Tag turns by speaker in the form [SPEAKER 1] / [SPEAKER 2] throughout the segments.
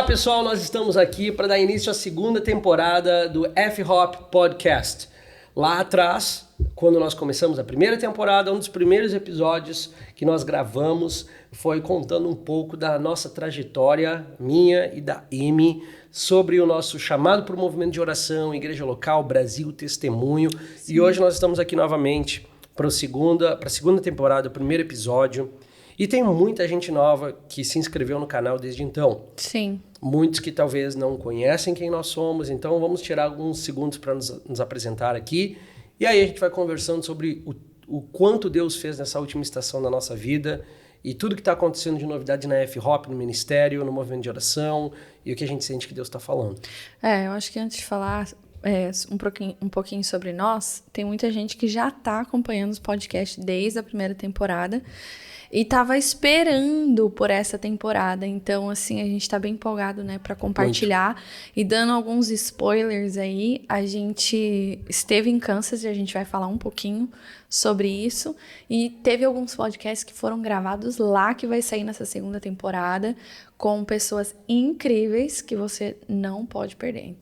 [SPEAKER 1] pessoal, nós estamos aqui para dar início à segunda temporada do F-Hop Podcast. Lá atrás, quando nós começamos a primeira temporada, um dos primeiros episódios que nós gravamos foi contando um pouco da nossa trajetória, minha e da Amy, sobre o nosso chamado para o movimento de oração, Igreja Local, Brasil, Testemunho. Sim. E hoje nós estamos aqui novamente para a segunda temporada, o primeiro episódio. E tem muita gente nova que se inscreveu no canal desde então.
[SPEAKER 2] Sim.
[SPEAKER 1] Muitos que talvez não conhecem quem nós somos, então vamos tirar alguns segundos para nos apresentar aqui. E aí a gente vai conversando sobre o quanto Deus fez nessa última estação da nossa vida e tudo que está acontecendo de novidade na F-Hop, no ministério, no movimento de oração e o que a gente sente que Deus está falando.
[SPEAKER 2] Eu acho que antes de falar um pouquinho sobre nós, tem muita gente que já está acompanhando os podcasts desde a primeira temporada e estava esperando por essa temporada. Então, assim, a gente está bem empolgado, né, para compartilhar. Muito. E dando alguns spoilers aí, a gente esteve em Kansas e a gente vai falar um pouquinho sobre isso. E teve alguns podcasts que foram gravados lá, que vai sair nessa segunda temporada, com pessoas incríveis que você não pode perder.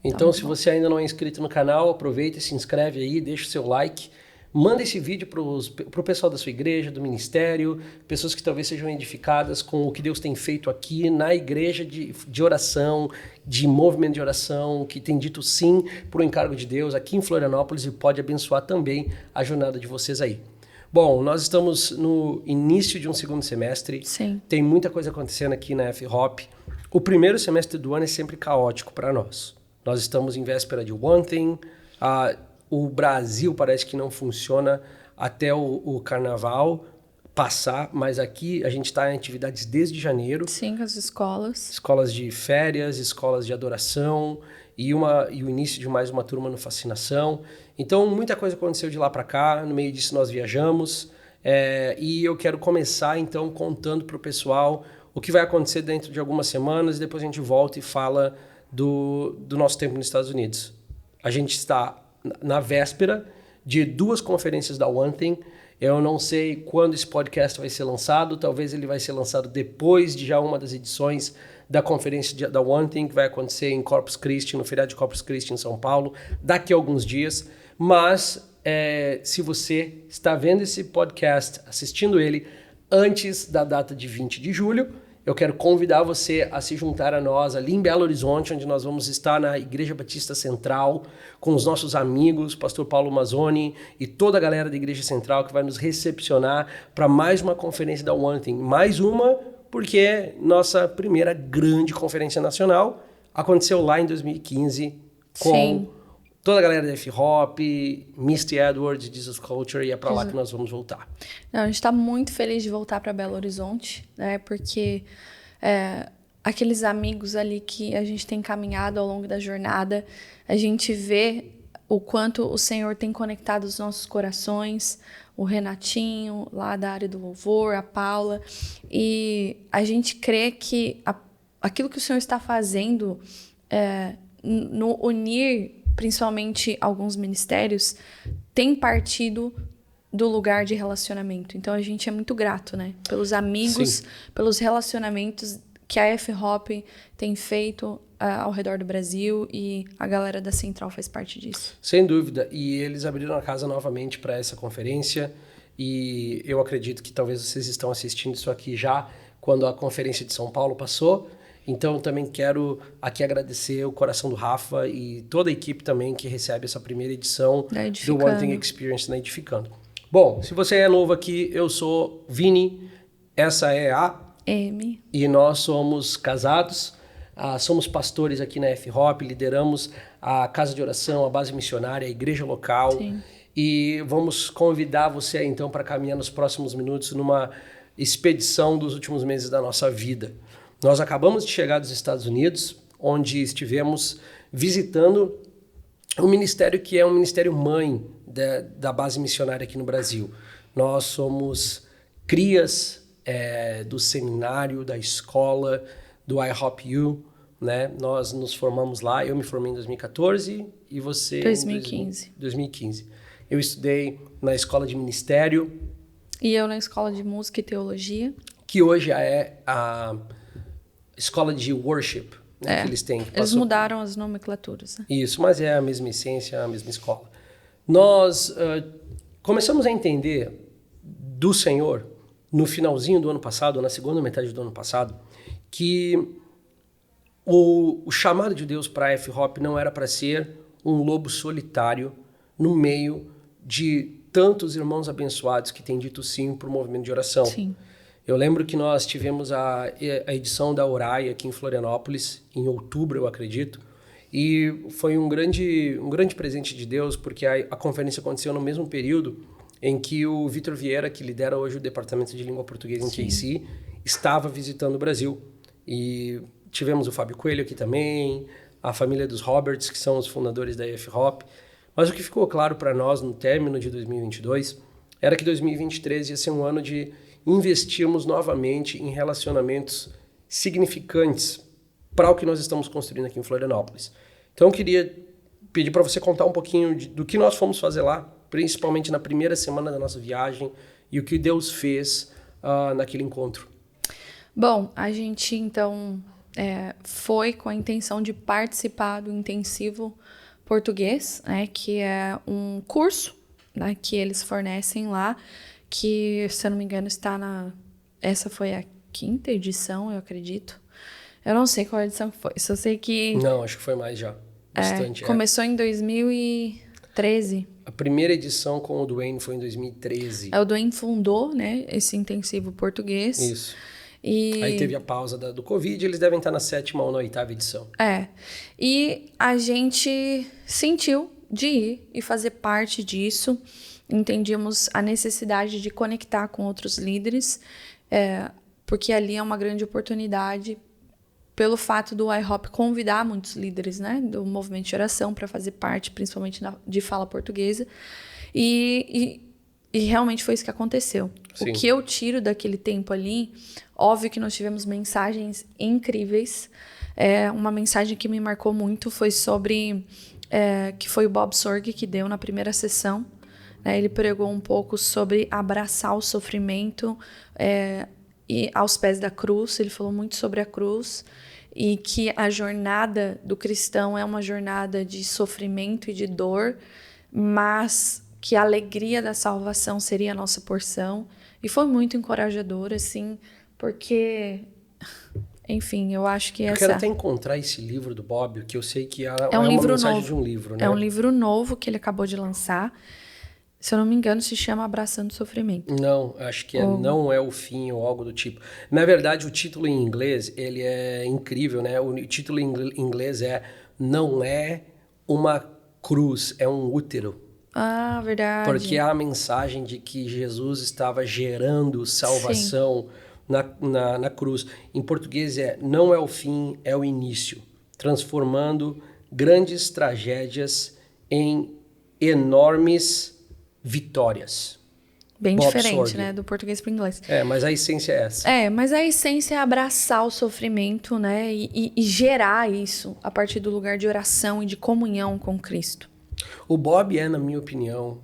[SPEAKER 2] Então
[SPEAKER 1] se você ainda não é inscrito no canal, aproveita e se inscreve aí, deixa o seu like. Manda esse vídeo pro pessoal da sua igreja, do ministério, pessoas que talvez sejam edificadas com o que Deus tem feito aqui na igreja de oração, de movimento de oração, que tem dito sim para o encargo de Deus aqui em Florianópolis e pode abençoar também a jornada de vocês aí. Bom, nós estamos no início de um segundo semestre.
[SPEAKER 2] Sim.
[SPEAKER 1] Tem muita coisa acontecendo aqui na F-Hop. O primeiro semestre do ano é sempre caótico para nós. Nós estamos em véspera de One Thing. O Brasil parece que não funciona até o carnaval passar, mas aqui a gente está em atividades desde janeiro.
[SPEAKER 2] Sim, com as escolas.
[SPEAKER 1] Escolas de férias, escolas de adoração e o início de mais uma turma no Fascinação. Então, muita coisa aconteceu de lá para cá, no meio disso nós viajamos. E eu quero começar, então, contando para o pessoal o que vai acontecer dentro de algumas semanas e depois a gente volta e fala do nosso tempo nos Estados Unidos. A gente está na véspera de 2 conferências da One Thing. Eu não sei quando esse podcast vai ser lançado, talvez ele vai ser lançado depois de já uma das edições da conferência da One Thing, que vai acontecer em Corpus Christi, no feriado de Corpus Christi em São Paulo, daqui a alguns dias. Mas se você está vendo esse podcast, assistindo ele antes da data de 20 de julho, eu quero convidar você a se juntar a nós ali em Belo Horizonte, onde nós vamos estar na Igreja Batista Central, com os nossos amigos, pastor Paulo Mazzoni e toda a galera da Igreja Central que vai nos recepcionar para mais uma conferência da One Thing. Mais uma, porque é nossa primeira grande conferência nacional. Aconteceu lá em 2015 com
[SPEAKER 2] Sim.
[SPEAKER 1] toda a galera da F-Hop, Misty Edwards, Jesus Culture, e é para lá que nós vamos voltar.
[SPEAKER 2] A gente está muito feliz de voltar para Belo Horizonte, né? Porque aqueles amigos ali que a gente tem caminhado ao longo da jornada, a gente vê o quanto o Senhor tem conectado os nossos corações, o Renatinho, lá da área do louvor, a Paula, e a gente crê que aquilo que o Senhor está fazendo no unir principalmente alguns ministérios, tem partido do lugar de relacionamento. Então, a gente é muito grato, né? Pelos amigos, sim, pelos relacionamentos que a F-Hop tem feito ao redor do Brasil, e a galera da Central faz parte disso.
[SPEAKER 1] Sem dúvida. E eles abriram a casa novamente para essa conferência, e eu acredito que talvez vocês estão assistindo isso aqui já quando a conferência de São Paulo passou. Então, eu também quero aqui agradecer o coração do Rafa e toda a equipe também que recebe essa primeira edição do One Thing Experience na Edificando. Bom, se você é novo aqui, eu sou Vini, essa é a
[SPEAKER 2] Amy.
[SPEAKER 1] E nós somos casados, somos pastores aqui na F-Hop, lideramos a Casa de Oração, a Base Missionária, a Igreja Local.
[SPEAKER 2] Sim.
[SPEAKER 1] E vamos convidar você então para caminhar nos próximos minutos numa expedição dos últimos meses da nossa vida. Nós acabamos de chegar dos Estados Unidos, onde estivemos visitando um ministério que é um ministério mãe da base missionária aqui no Brasil. Nós somos crias do seminário, da escola, do iHopU, né? Nós nos formamos lá, eu me formei em 2014 e você...
[SPEAKER 2] 2015.
[SPEAKER 1] 2015. Eu estudei na escola de ministério.
[SPEAKER 2] E eu na escola de música e teologia.
[SPEAKER 1] Que hoje é a escola de worship, né, que eles têm. Que
[SPEAKER 2] eles mudaram as nomenclaturas. Né?
[SPEAKER 1] Isso, mas é a mesma essência, a mesma escola. Nós começamos a entender do Senhor no finalzinho do ano passado, na segunda metade do ano passado, que o chamado de Deus para a F-Hop não era para ser um lobo solitário no meio de tantos irmãos abençoados que têm dito sim para o movimento de oração.
[SPEAKER 2] Sim.
[SPEAKER 1] Eu lembro que nós tivemos a edição da Orai aqui em Florianópolis, em outubro, eu acredito, e foi um grande presente de Deus, porque a conferência aconteceu no mesmo período em que o Vitor Vieira, que lidera hoje o Departamento de Língua Portuguesa em KC, estava visitando o Brasil. E tivemos o Fábio Coelho aqui também, a família dos Roberts, que são os fundadores da F-Hop. Mas o que ficou claro para nós no término de 2022 era que 2023 ia ser um ano de investirmos novamente em relacionamentos significantes para o que nós estamos construindo aqui em Florianópolis. Então eu queria pedir para você contar um pouquinho do que nós fomos fazer lá, principalmente na primeira semana da nossa viagem, e o que Deus fez naquele encontro.
[SPEAKER 2] Bom, a gente então foi com a intenção de participar do intensivo português, né, que é um curso, né, que eles fornecem lá, que, se eu não me engano, essa foi a 5ª edição, eu acredito. Eu não sei qual edição foi, só sei que...
[SPEAKER 1] Não, acho que foi mais já, bastante.
[SPEAKER 2] Começou em 2013.
[SPEAKER 1] A primeira edição com o Duane foi em 2013.
[SPEAKER 2] O Duane fundou, né, esse intensivo português.
[SPEAKER 1] Isso. Aí teve a pausa do Covid, eles devem estar na 7ª ou na 8ª edição.
[SPEAKER 2] E a gente sentiu de ir e fazer parte disso. Entendíamos a necessidade de conectar com outros líderes, porque ali é uma grande oportunidade pelo fato do iHop convidar muitos líderes, né, do movimento de oração para fazer parte, principalmente de fala portuguesa. E realmente foi isso que aconteceu. Sim. O que eu tiro daquele tempo ali, óbvio que nós tivemos mensagens incríveis. Uma mensagem que me marcou muito foi sobre... que foi o Bob Sorg que deu na primeira sessão. Ele pregou um pouco sobre abraçar o sofrimento e aos pés da cruz. Ele falou muito sobre a cruz e que a jornada do cristão é uma jornada de sofrimento e de dor, mas que a alegria da salvação seria a nossa porção. E foi muito encorajador, assim, porque, enfim, eu acho que
[SPEAKER 1] eu quero até encontrar esse livro do Bob, que eu sei que é
[SPEAKER 2] um
[SPEAKER 1] uma
[SPEAKER 2] livro
[SPEAKER 1] mensagem
[SPEAKER 2] novo.
[SPEAKER 1] De um livro, né?
[SPEAKER 2] É um livro novo que ele acabou de lançar. Se eu não me engano, se chama Abraçando o Sofrimento.
[SPEAKER 1] Não, acho que Não é o Fim ou algo do tipo. Na verdade, o título em inglês, ele é incrível, né? O título em inglês Não é uma cruz, é um útero.
[SPEAKER 2] Ah, verdade.
[SPEAKER 1] Porque há a mensagem de que Jesus estava gerando salvação na cruz. Em português não é o fim, é o início. Transformando grandes tragédias em enormes vitórias.
[SPEAKER 2] Bem
[SPEAKER 1] Bob
[SPEAKER 2] diferente,
[SPEAKER 1] Sorg.
[SPEAKER 2] né? Do português para o inglês.
[SPEAKER 1] Mas a essência é essa.
[SPEAKER 2] Mas a essência é abraçar o sofrimento, né? E gerar isso a partir do lugar de oração e de comunhão com Cristo.
[SPEAKER 1] O Bob na minha opinião,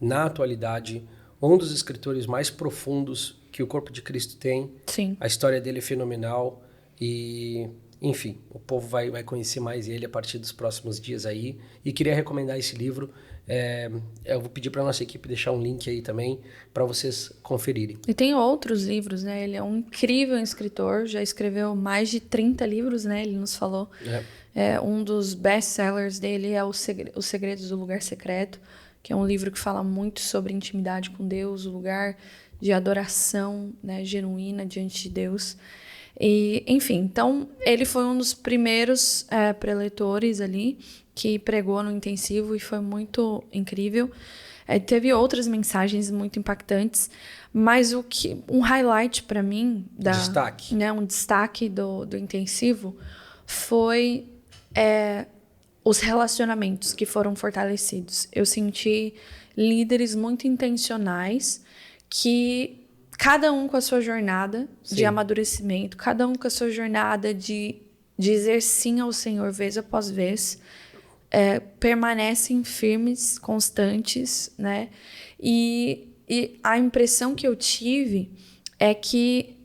[SPEAKER 1] na atualidade, um dos escritores mais profundos que o Corpo de Cristo tem.
[SPEAKER 2] Sim.
[SPEAKER 1] A história dele é fenomenal e, enfim, o povo vai conhecer mais ele a partir dos próximos dias aí. E queria recomendar esse livro. Eu vou pedir para nossa equipe deixar um link aí também para vocês conferirem.
[SPEAKER 2] E tem outros livros, né? Ele é um incrível escritor, já escreveu mais de 30 livros, né? Ele nos falou. Um dos best-sellers dele é Os Segredos do Lugar Secreto, que é um livro que fala muito sobre intimidade com Deus, o lugar de adoração, né, genuína diante de Deus. E, enfim, então ele foi um dos primeiros preletores ali que pregou no intensivo e foi muito incrível. Teve outras mensagens muito impactantes, mas um highlight para mim,
[SPEAKER 1] destaque.
[SPEAKER 2] Né, um destaque do intensivo foi os relacionamentos que foram fortalecidos. Eu senti líderes muito intencionais que cada um com a sua jornada de amadurecimento, cada um com a sua jornada de dizer sim ao Senhor vez após vez, permanecem firmes, constantes, né? E a impressão que eu tive é que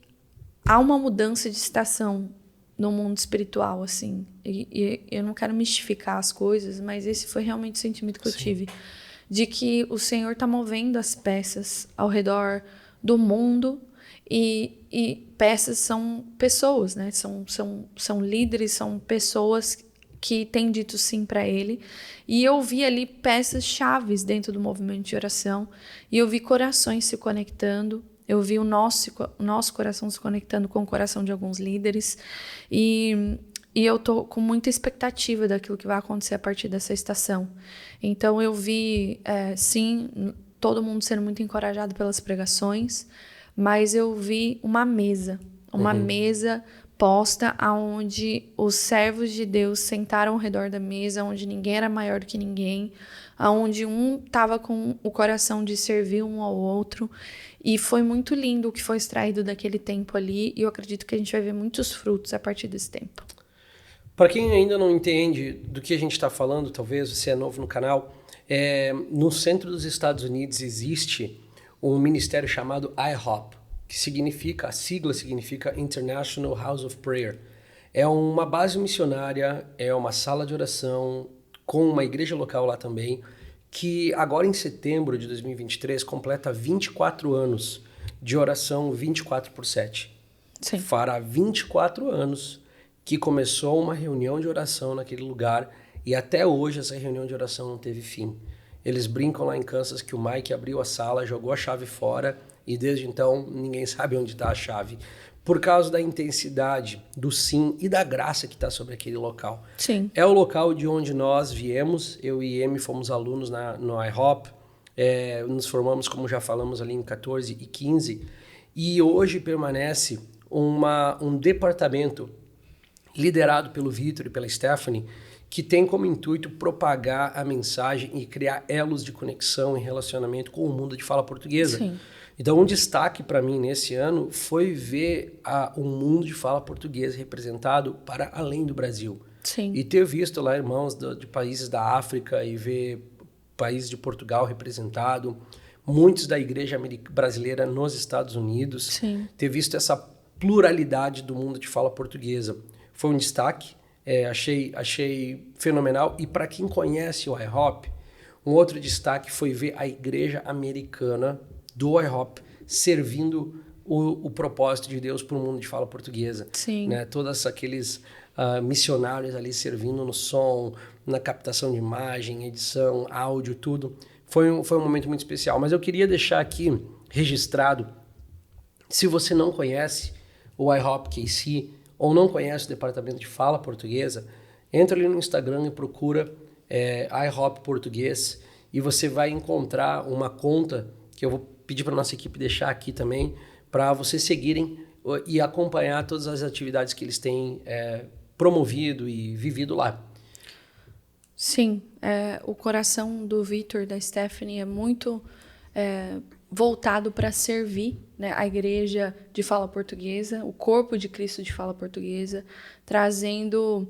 [SPEAKER 2] há uma mudança de estação no mundo espiritual, assim. E eu não quero mistificar as coisas, mas esse foi realmente o sentimento que eu tive. De que o Senhor está movendo as peças ao redor do mundo. E peças são pessoas, né? São líderes, são pessoas que têm dito sim para Ele. E eu vi ali peças chaves dentro do movimento de oração. E eu vi corações se conectando. Eu vi o nosso coração se conectando com o coração de alguns líderes. E eu tô com muita expectativa daquilo que vai acontecer a partir dessa estação. Então eu vi, sim, todo mundo sendo muito encorajado pelas pregações, mas eu vi uma mesa posta onde os servos de Deus sentaram ao redor da mesa, onde ninguém era maior do que ninguém, onde um estava com o coração de servir um ao outro. E foi muito lindo o que foi extraído daquele tempo ali, e eu acredito que a gente vai ver muitos frutos a partir desse tempo.
[SPEAKER 1] Para quem ainda não entende do que a gente está falando, talvez você é novo no canal, no centro dos Estados Unidos existe um ministério chamado IHOP, que significa, a sigla significa International House of Prayer. É uma base missionária, é uma sala de oração com uma igreja local lá também, que agora em setembro de 2023 completa 24 anos de oração 24/7.
[SPEAKER 2] Sim.
[SPEAKER 1] Fará 24 anos que começou uma reunião de oração naquele lugar e até hoje essa reunião de oração não teve fim. Eles brincam lá em Kansas que o Mike abriu a sala, jogou a chave fora e desde então ninguém sabe onde está a chave. Por causa da intensidade, do sim e da graça que está sobre aquele local.
[SPEAKER 2] Sim.
[SPEAKER 1] É o local de onde nós viemos, eu e Emi fomos alunos no IHOP, nos formamos, como já falamos, ali em 14 e 15, e hoje permanece um departamento liderado pelo Vitor e pela Stephanie, que tem como intuito propagar a mensagem e criar elos de conexão e relacionamento com o mundo de fala portuguesa.
[SPEAKER 2] Sim.
[SPEAKER 1] Então, um destaque para mim nesse ano foi ver o mundo de fala portuguesa representado para além do Brasil.
[SPEAKER 2] Sim.
[SPEAKER 1] E ter visto lá irmãos de países da África e ver países de Portugal representado, muitos da igreja brasileira nos Estados Unidos.
[SPEAKER 2] Sim.
[SPEAKER 1] Ter visto essa pluralidade do mundo de fala portuguesa. Foi um destaque, achei fenomenal. E para quem conhece o IHOP, um outro destaque foi ver a igreja americana do IHOP servindo o propósito de Deus para o mundo de fala portuguesa.
[SPEAKER 2] Sim.
[SPEAKER 1] Né? Todos aqueles missionários ali servindo no som, na captação de imagem, edição, áudio, tudo. Foi um momento muito especial. Mas eu queria deixar aqui registrado, se você não conhece o IHOP KC, ou não conhece o departamento de fala portuguesa, entra ali no Instagram e procura IHOP Português e você vai encontrar uma conta que eu vou pedir para a nossa equipe deixar aqui também, para vocês seguirem e acompanhar todas as atividades que eles têm promovido e vivido lá.
[SPEAKER 2] Sim, o coração do Vitor e da Stephanie é muito voltado para servir, né, a igreja de fala portuguesa, o corpo de Cristo de fala portuguesa, trazendo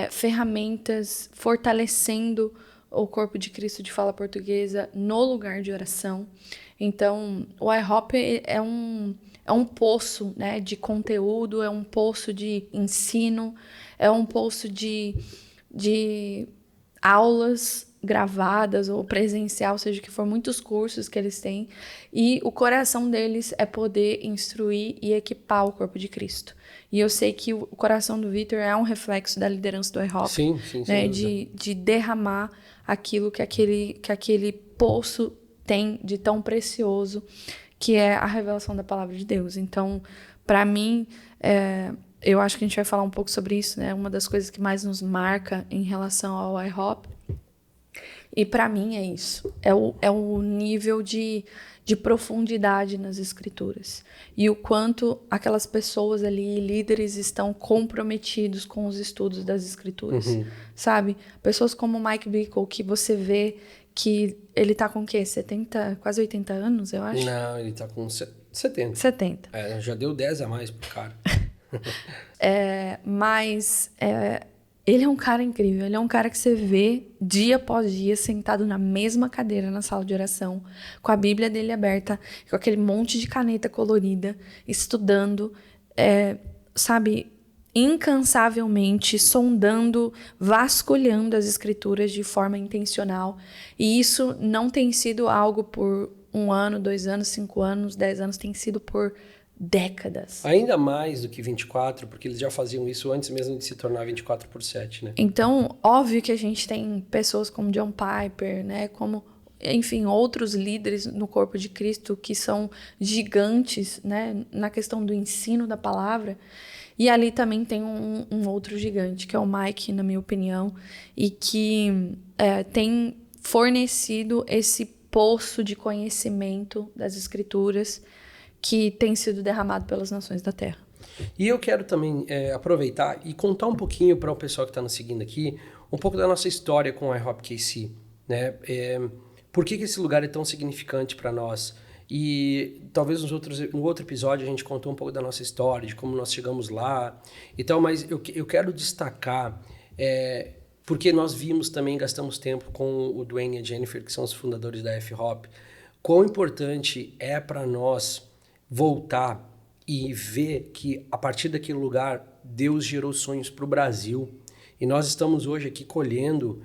[SPEAKER 2] ferramentas, fortalecendo o corpo de Cristo de fala portuguesa no lugar de oração. Então, o IHOP é um poço, né, de conteúdo, é um poço de ensino, é um poço de aulas gravadas ou presencial, seja o que for, muitos cursos que eles têm, e o coração deles é poder instruir e equipar o corpo de Cristo. E eu sei que o coração do Vitor é um reflexo da liderança do IHOP,
[SPEAKER 1] sim,
[SPEAKER 2] né, de derramar aquilo que aquele poço tem de tão precioso, que é a revelação da palavra de Deus. Então, para mim, eu acho que a gente vai falar um pouco sobre isso, né? Uma das coisas que mais nos marca em relação ao IHOP. E para mim é isso. É o nível de profundidade nas escrituras. E o quanto aquelas pessoas ali, líderes, estão comprometidos com os estudos das escrituras.
[SPEAKER 1] Uhum.
[SPEAKER 2] Sabe? Pessoas como o Mike Bickle, que você vê que ele tá com o quê? 70, quase 80 anos, eu acho?
[SPEAKER 1] Não, ele tá com 70.
[SPEAKER 2] 70.
[SPEAKER 1] Já deu 10 a mais pro cara.
[SPEAKER 2] Mas ele é um cara incrível. Ele é um cara que você vê dia após dia sentado na mesma cadeira na sala de oração, com a Bíblia dele aberta, com aquele monte de caneta colorida, estudando. sabe, incansavelmente sondando, vasculhando as escrituras de forma intencional. E isso não tem sido algo por 1 ano, 2 anos, 5 anos, 10 anos, tem sido por décadas.
[SPEAKER 1] Ainda mais do que 24, porque eles já faziam isso antes mesmo de se tornar 24/7, né?
[SPEAKER 2] Então, óbvio que a gente tem pessoas como John Piper, né, como, enfim, outros líderes no corpo de Cristo que são gigantes, né, na questão do ensino da palavra. E ali também tem um outro gigante, que é o Mike, na minha opinião, e que tem fornecido esse poço de conhecimento das Escrituras que tem sido derramado pelas nações da Terra.
[SPEAKER 1] E eu quero também aproveitar e contar um pouquinho para o pessoal que está nos seguindo aqui, um pouco da nossa história com a iHop KC, né? Por que esse lugar é tão significante para nós? E talvez no outro episódio a gente contou um pouco da nossa história, de como nós chegamos lá e tal, mas eu quero destacar, porque nós vimos também, gastamos tempo com o Dwayne e a Jennifer, que são os fundadores da F-Hop, quão importante é para nós voltar e ver que a partir daquele lugar Deus gerou sonhos para o Brasil. E nós estamos hoje aqui colhendo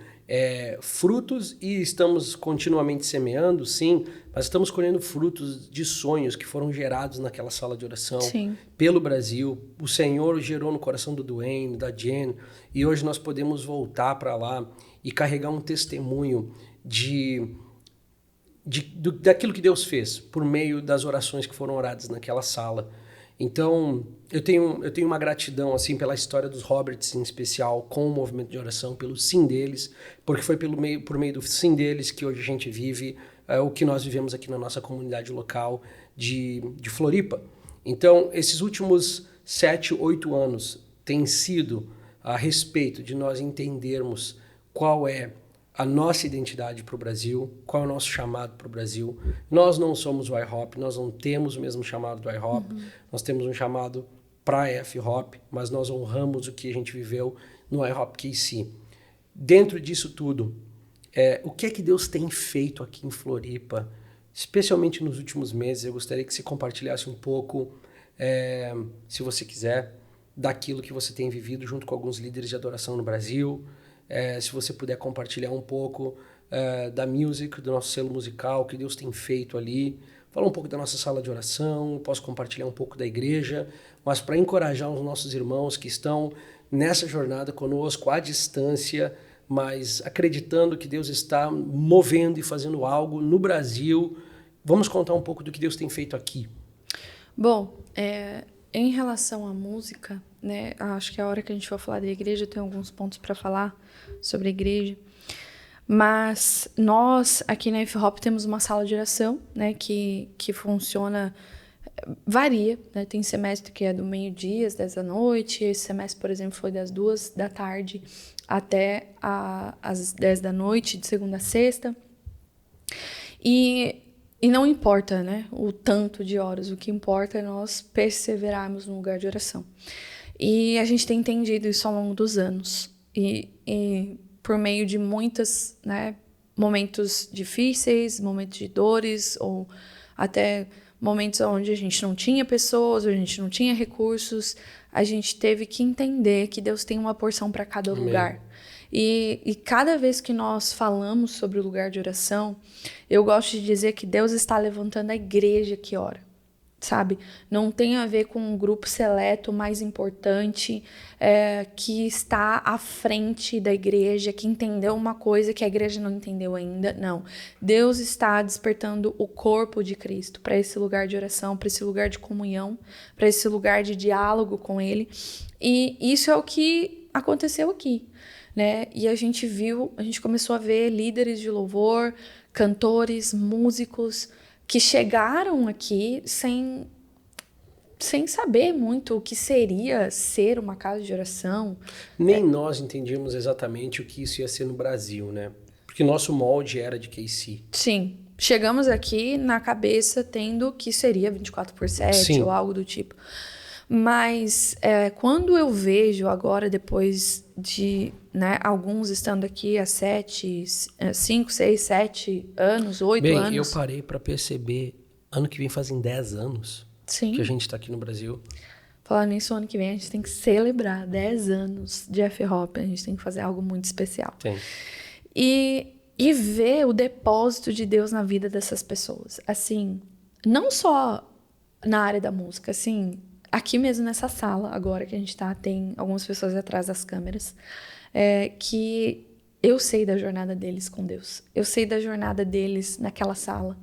[SPEAKER 1] frutos e estamos continuamente semeando, sim, mas estamos colhendo frutos de sonhos que foram gerados naquela sala de oração.
[SPEAKER 2] Sim.
[SPEAKER 1] Pelo Brasil. O Senhor gerou no coração do Dwayne, da Jen, e hoje nós podemos voltar para lá e carregar um testemunho daquilo que Deus fez por meio das orações que foram oradas naquela sala. Então, eu tenho uma gratidão assim pela história dos Roberts, em especial, com o movimento de oração, pelo sim deles, porque foi por meio do sim deles que hoje a gente vive o que nós vivemos aqui na nossa comunidade local de Floripa. Então, esses últimos 7, 8 anos têm sido a respeito de nós entendermos qual é a nossa identidade para o Brasil, qual é o nosso chamado para o Brasil. Nós não somos o iHop, nós não temos o mesmo chamado do iHop, nós temos um chamado para a F-Hop, mas nós honramos o que a gente viveu no iHop KC. Dentro disso tudo, o que é que Deus tem feito aqui em Floripa, especialmente nos últimos meses? Eu gostaria que você compartilhasse um pouco, se você quiser, daquilo que você tem vivido junto com alguns líderes de adoração no Brasil. Se você puder compartilhar um pouco da music, do nosso selo musical, o que Deus tem feito ali. Falar um pouco da nossa sala de oração, posso compartilhar um pouco da igreja, mas para encorajar os nossos irmãos que estão nessa jornada conosco, à distância, mas acreditando que Deus está movendo e fazendo algo no Brasil. Vamos contar um pouco do que Deus tem feito aqui.
[SPEAKER 2] Bom, em relação à música, né, acho que a hora que a gente for falar da igreja, eu tenho alguns pontos para falar sobre a igreja. Mas nós, aqui na F-Hop, temos uma sala de oração, né, que funciona, varia, né, tem semestre que é do meio-dia, às 10 da noite, esse semestre, por exemplo, foi das 2 da tarde até às 10 da noite, de segunda a sexta. E não importa, né, o tanto de horas, o que importa é nós perseverarmos no lugar de oração. E a gente tem entendido isso ao longo dos anos. E por meio de muitos, né, momentos difíceis, momentos de dores, ou até momentos onde a gente não tinha pessoas, a gente não tinha recursos, a gente teve que entender que Deus tem uma porção para cada lugar. E cada vez que nós falamos sobre o lugar de oração, eu gosto de dizer que Deus está levantando a igreja que ora, sabe? Não tem a ver com um grupo seleto mais importante, que está à frente da igreja, que entendeu uma coisa que a igreja não entendeu ainda. Não. Deus está despertando o corpo de Cristo para esse lugar de oração, para esse lugar de comunhão, para esse lugar de diálogo com Ele. E isso é o que aconteceu aqui, né? E a gente começou a ver líderes de louvor, cantores, músicos que chegaram aqui sem saber muito o que seria ser uma casa de oração.
[SPEAKER 1] Nem nós entendíamos exatamente o que isso ia ser no Brasil, né? Porque nosso molde era de KC.
[SPEAKER 2] Sim. Chegamos aqui na cabeça tendo que seria 24/7
[SPEAKER 1] Sim.
[SPEAKER 2] ou algo do tipo. Mas quando eu vejo agora, depois de, né, alguns estando aqui há 5, 6, 7 anos, 8 anos...
[SPEAKER 1] Bem, eu parei para perceber, ano que vem fazem 10 anos
[SPEAKER 2] Sim.
[SPEAKER 1] que a gente está aqui no Brasil.
[SPEAKER 2] Falando nisso, ano que vem a gente tem que celebrar 10 anos de F-Hop. A gente tem que fazer algo muito especial.
[SPEAKER 1] Tem.
[SPEAKER 2] E ver o depósito de Deus na vida dessas pessoas. Assim, não só na área da música, assim, aqui mesmo nessa sala, agora que a gente tá, tem algumas pessoas atrás das câmeras, que eu sei da jornada deles com Deus. Eu sei da jornada deles naquela sala.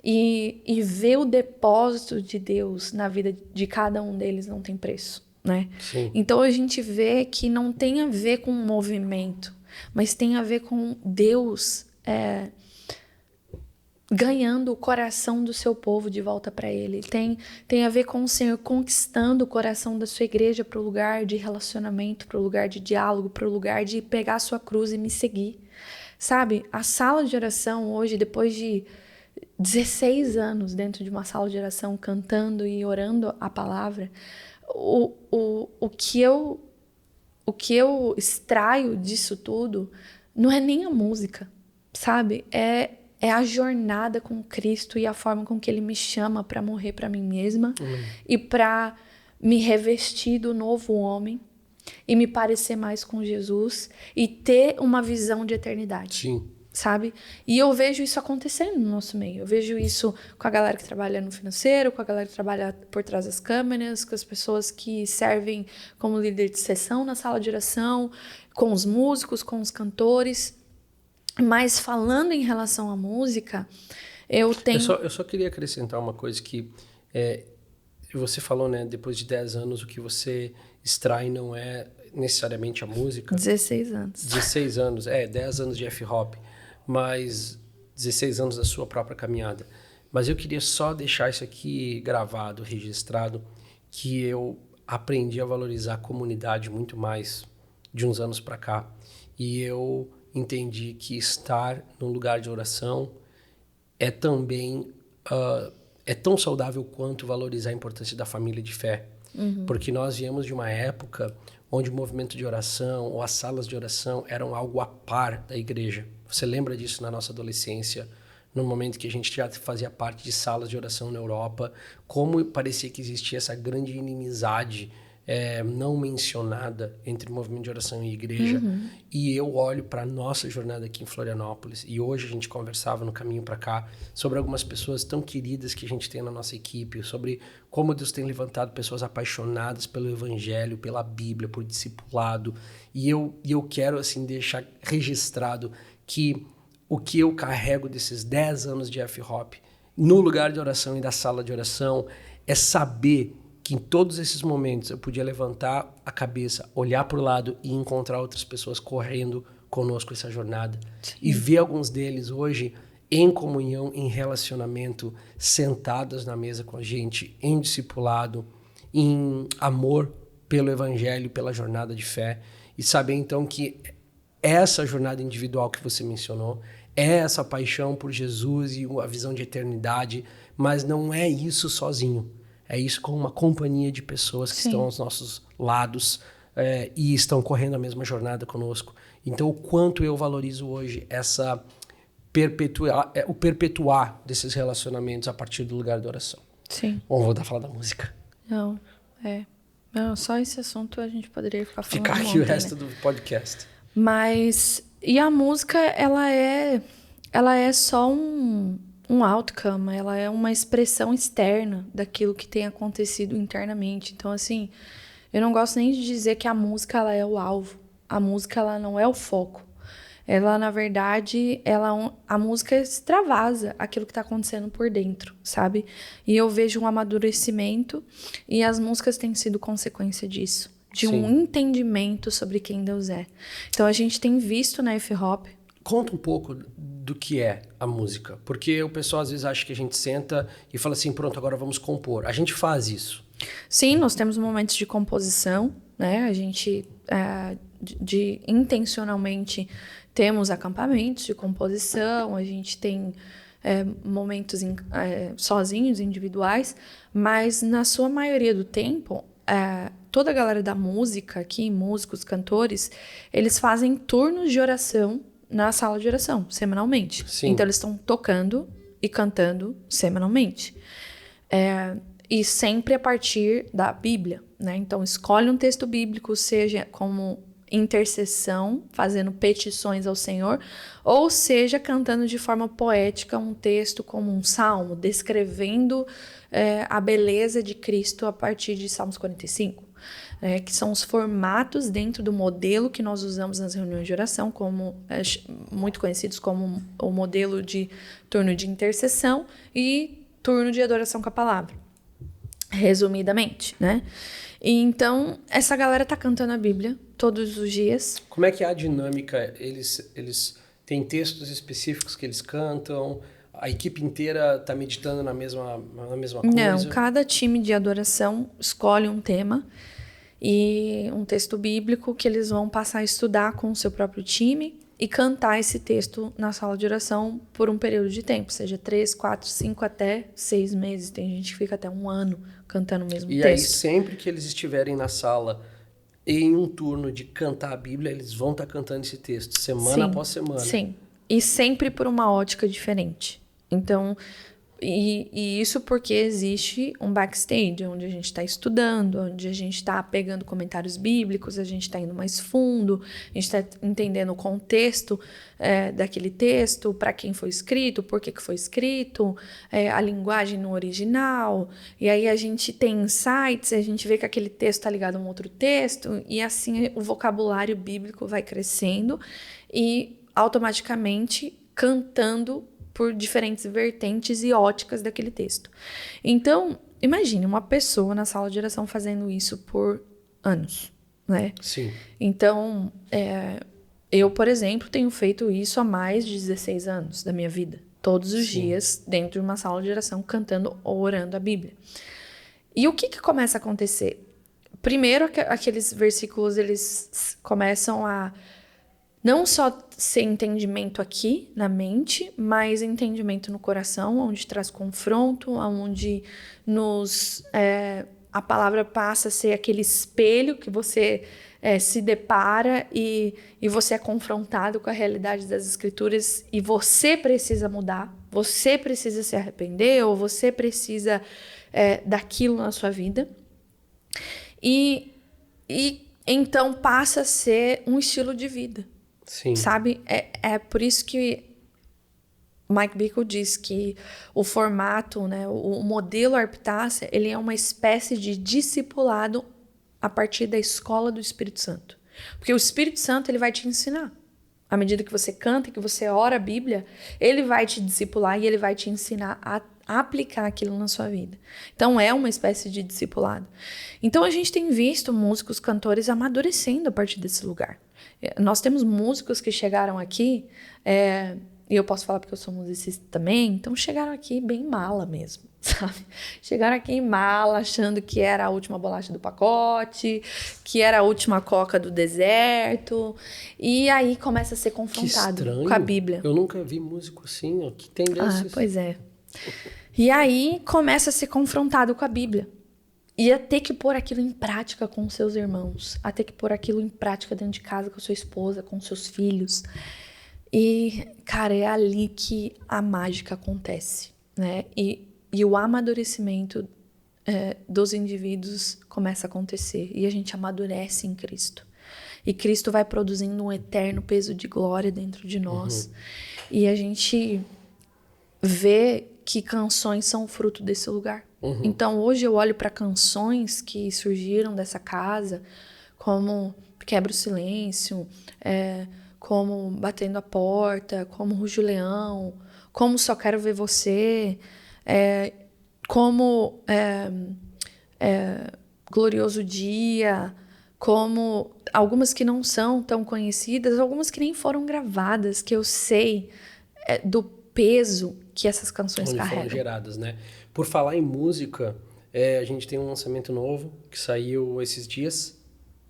[SPEAKER 2] E ver o depósito de Deus na vida de cada um deles não tem preço, né?
[SPEAKER 1] Sim.
[SPEAKER 2] Então a gente vê que não tem a ver com movimento, mas tem a ver com Deus ganhando o coração do seu povo de volta para Ele. Tem a ver com o Senhor conquistando o coração da sua igreja para o lugar de relacionamento, para o lugar de diálogo, para o lugar de pegar a sua cruz e me seguir. Sabe, a sala de oração hoje, depois de 16 anos dentro de uma sala de oração, cantando e orando a palavra, o que eu extraio disso tudo não é nem a música, sabe? É a jornada com Cristo e a forma com que Ele me chama para morrer para mim mesma e para me revestir do novo homem e me parecer mais com Jesus e ter uma visão de eternidade.
[SPEAKER 1] Sim.
[SPEAKER 2] Sabe? E eu vejo isso acontecendo no nosso meio. Eu vejo isso com a galera que trabalha no financeiro, com a galera que trabalha por trás das câmeras, com as pessoas que servem como líder de sessão na sala de oração, com os músicos, com os cantores. Mas falando em relação à música, eu tenho...
[SPEAKER 1] Eu só queria acrescentar uma coisa que você falou, né? Depois de 10 anos, o que você extrai não é necessariamente a música.
[SPEAKER 2] 16 anos.
[SPEAKER 1] 16 anos, 10 anos de F-Hop, mas 16 anos da sua própria caminhada. Mas eu queria só deixar isso aqui gravado, registrado, que eu aprendi a valorizar a comunidade muito mais de uns anos para cá. E eu entendi que estar num lugar de oração é também é tão saudável quanto valorizar a importância da família de fé. Porque nós viemos de uma época onde o movimento de oração ou as salas de oração eram algo a par da igreja. Você lembra disso na nossa adolescência, no momento que a gente já fazia parte de salas de oração na Europa, como parecia que existia essa grande inimizade não mencionada entre movimento de oração e igreja. E eu olho para a nossa jornada aqui em Florianópolis, e hoje a gente conversava no caminho para cá sobre algumas pessoas tão queridas que a gente tem na nossa equipe, sobre como Deus tem levantado pessoas apaixonadas pelo evangelho, pela Bíblia, por discipulado. E eu quero assim deixar registrado que o que eu carrego desses 10 anos de F-Hop no lugar de oração e da sala de oração é saber que em todos esses momentos eu podia levantar a cabeça, olhar para o lado e encontrar outras pessoas correndo conosco essa jornada. Sim. E ver alguns deles hoje em comunhão, em relacionamento, sentados na mesa com a gente, em discipulado, em amor pelo evangelho, pela jornada de fé. E saber então que essa jornada individual que você mencionou é essa paixão por Jesus e a visão de eternidade, mas não é isso sozinho. É isso com uma companhia de pessoas que estão aos nossos lados e estão correndo a mesma jornada conosco. Então, o quanto eu valorizo hoje o perpetuar desses relacionamentos a partir do lugar da oração.
[SPEAKER 2] Sim.
[SPEAKER 1] Bom, vou falar da música.
[SPEAKER 2] Não, só esse assunto a gente poderia ficar falando.
[SPEAKER 1] Ficar aqui o resto do podcast.
[SPEAKER 2] Mas, e a música, ela é só um outcome, ela é uma expressão externa daquilo que tem acontecido internamente. Então, assim, eu não gosto nem de dizer que a música ela é o alvo. A música ela não é o foco. Ela, na verdade, a música extravasa aquilo que está acontecendo por dentro, sabe? E eu vejo um amadurecimento e as músicas têm sido consequência disso. De um entendimento sobre quem Deus é. Então, a gente tem visto na F-Hop.
[SPEAKER 1] Conta um pouco do que é a música, porque o pessoal às vezes acha que a gente senta e fala assim, pronto, agora vamos compor. A gente faz isso.
[SPEAKER 2] Sim, nós temos momentos de composição, né? A gente intencionalmente temos acampamentos de composição, a gente tem momentos sozinhos, individuais, mas na sua maioria do tempo, toda a galera da música aqui, músicos, cantores, eles fazem turnos de oração na sala de oração, semanalmente.
[SPEAKER 1] Sim.
[SPEAKER 2] Então, eles estão tocando e cantando semanalmente. E sempre a partir da Bíblia, né? Então, escolhe um texto bíblico, seja como intercessão, fazendo petições ao Senhor, ou seja, cantando de forma poética um texto como um salmo, descrevendo a beleza de Cristo a partir de Salmos 45. Que são os formatos dentro do modelo que nós usamos nas reuniões de oração, muito conhecidos como o modelo de turno de intercessão e turno de adoração com a palavra, resumidamente, né? E então, essa galera tá cantando a Bíblia todos os dias.
[SPEAKER 1] Como é que é a dinâmica? Eles têm textos específicos que eles cantam? A equipe inteira tá meditando na mesma coisa?
[SPEAKER 2] Não, cada time de adoração escolhe um tema e um texto bíblico que eles vão passar a estudar com o seu próprio time e cantar esse texto na sala de oração por um período de tempo, seja 3, 4, 5 até 6 meses. Tem gente que fica até 1 ano cantando o mesmo texto.
[SPEAKER 1] E aí, sempre que eles estiverem na sala em um turno de cantar a Bíblia, eles vão estar cantando esse texto, semana após semana.
[SPEAKER 2] Sim, e sempre por uma ótica diferente. Então, e isso porque existe um backstage, onde a gente está estudando, onde a gente está pegando comentários bíblicos, a gente está indo mais fundo, a gente está entendendo o contexto daquele texto, para quem foi escrito, por que foi escrito, a linguagem no original, e aí a gente tem insights, a gente vê que aquele texto está ligado a um outro texto, e assim o vocabulário bíblico vai crescendo e automaticamente cantando por diferentes vertentes e óticas daquele texto. Então, imagine uma pessoa na sala de oração fazendo isso por anos, né?
[SPEAKER 1] Sim.
[SPEAKER 2] Então, eu, por exemplo, tenho feito isso há mais de 16 anos da minha vida. Todos os dias, dentro de uma sala de oração, cantando ou orando a Bíblia. E o que começa a acontecer? Primeiro, aqueles versículos, eles começam a não só ser entendimento aqui na mente, mas entendimento no coração, onde traz confronto, onde a palavra passa a ser aquele espelho que você se depara e você é confrontado com a realidade das Escrituras e você precisa mudar, você precisa se arrepender ou você precisa daquilo na sua vida. E então passa a ser um estilo de vida.
[SPEAKER 1] Sim.
[SPEAKER 2] Sabe? É por isso que Mike Bickle diz que o formato, né, o modelo Arpitácia, ele é uma espécie de discipulado a partir da escola do Espírito Santo. Porque o Espírito Santo, ele vai te ensinar. À medida que você canta, que você ora a Bíblia, ele vai te discipular e ele vai te ensinar a aplicar aquilo na sua vida. Então, é uma espécie de discipulado. Então, a gente tem visto músicos, cantores amadurecendo a partir desse lugar. Nós temos músicos que chegaram aqui, e eu posso falar porque eu sou musicista também, então chegaram aqui bem mala mesmo, sabe? Chegaram aqui em mala, achando que era a última bolacha do pacote, que era a última coca do deserto, e aí começa a ser confrontado com a Bíblia.
[SPEAKER 1] Eu nunca vi músico assim, ó, que tem desses.
[SPEAKER 2] Pois é. E aí começa a ser confrontado com a Bíblia. E a ter que pôr aquilo em prática com seus irmãos, a ter que pôr aquilo em prática dentro de casa com sua esposa, com seus filhos. E, cara, é ali que a mágica acontece, né? E o amadurecimento dos indivíduos começa a acontecer. E a gente amadurece em Cristo. E Cristo vai produzindo um eterno peso de glória dentro de nós. E a gente vê que canções são fruto desse lugar. Então, hoje eu olho para canções que surgiram dessa casa, como Quebra o Silêncio, como Batendo a Porta, como Ruge o Leão, como Só Quero Ver Você, como Glorioso Dia, como algumas que não são tão conhecidas, algumas que nem foram gravadas, que eu sei do peso que essas canções carregam.
[SPEAKER 1] Foram geradas, né? Por falar em música, a gente tem um lançamento novo que saiu esses dias.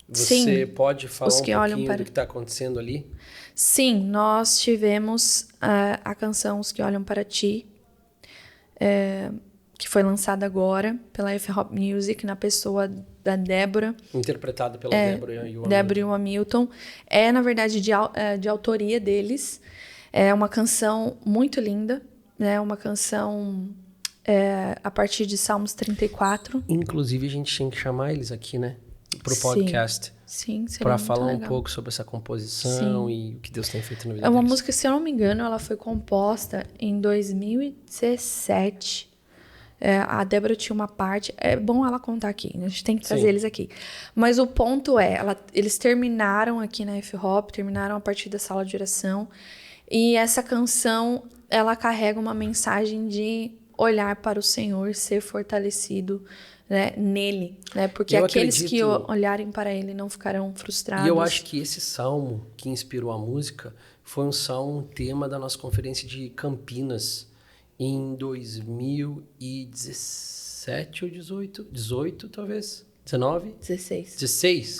[SPEAKER 1] Você pode falar um pouquinho do que está acontecendo ali?
[SPEAKER 2] Sim, nós tivemos a canção Os Que Olham Para Ti, que foi lançada agora pela F-Hop Music, na pessoa da Débora.
[SPEAKER 1] Interpretada pela Débora e o
[SPEAKER 2] Débora e o Hamilton. Na verdade, de autoria deles. É uma canção muito linda, né? Uma canção a partir de Salmos 34.
[SPEAKER 1] Inclusive, a gente tem que chamar eles aqui, né? Pro podcast.
[SPEAKER 2] Sim, seria
[SPEAKER 1] Para
[SPEAKER 2] muito
[SPEAKER 1] falar
[SPEAKER 2] legal.
[SPEAKER 1] um pouco sobre essa composição e o que Deus tem feito na vida
[SPEAKER 2] É uma
[SPEAKER 1] deles.
[SPEAKER 2] música, se eu não me engano, ela foi composta em 2017. A Débora tinha uma parte... É bom ela contar aqui, a gente tem que trazer eles aqui. Mas o ponto é, eles terminaram aqui na F-Hop, terminaram a partir da sala de oração. E essa canção, ela carrega uma mensagem de olhar para o Senhor, ser fortalecido, né, nele, né? Porque aqueles que olharem para ele não ficarão frustrados.
[SPEAKER 1] E eu acho que esse salmo que inspirou a música foi um salmo, um tema da nossa conferência de Campinas em 2017 ou 18 talvez? 19? 16.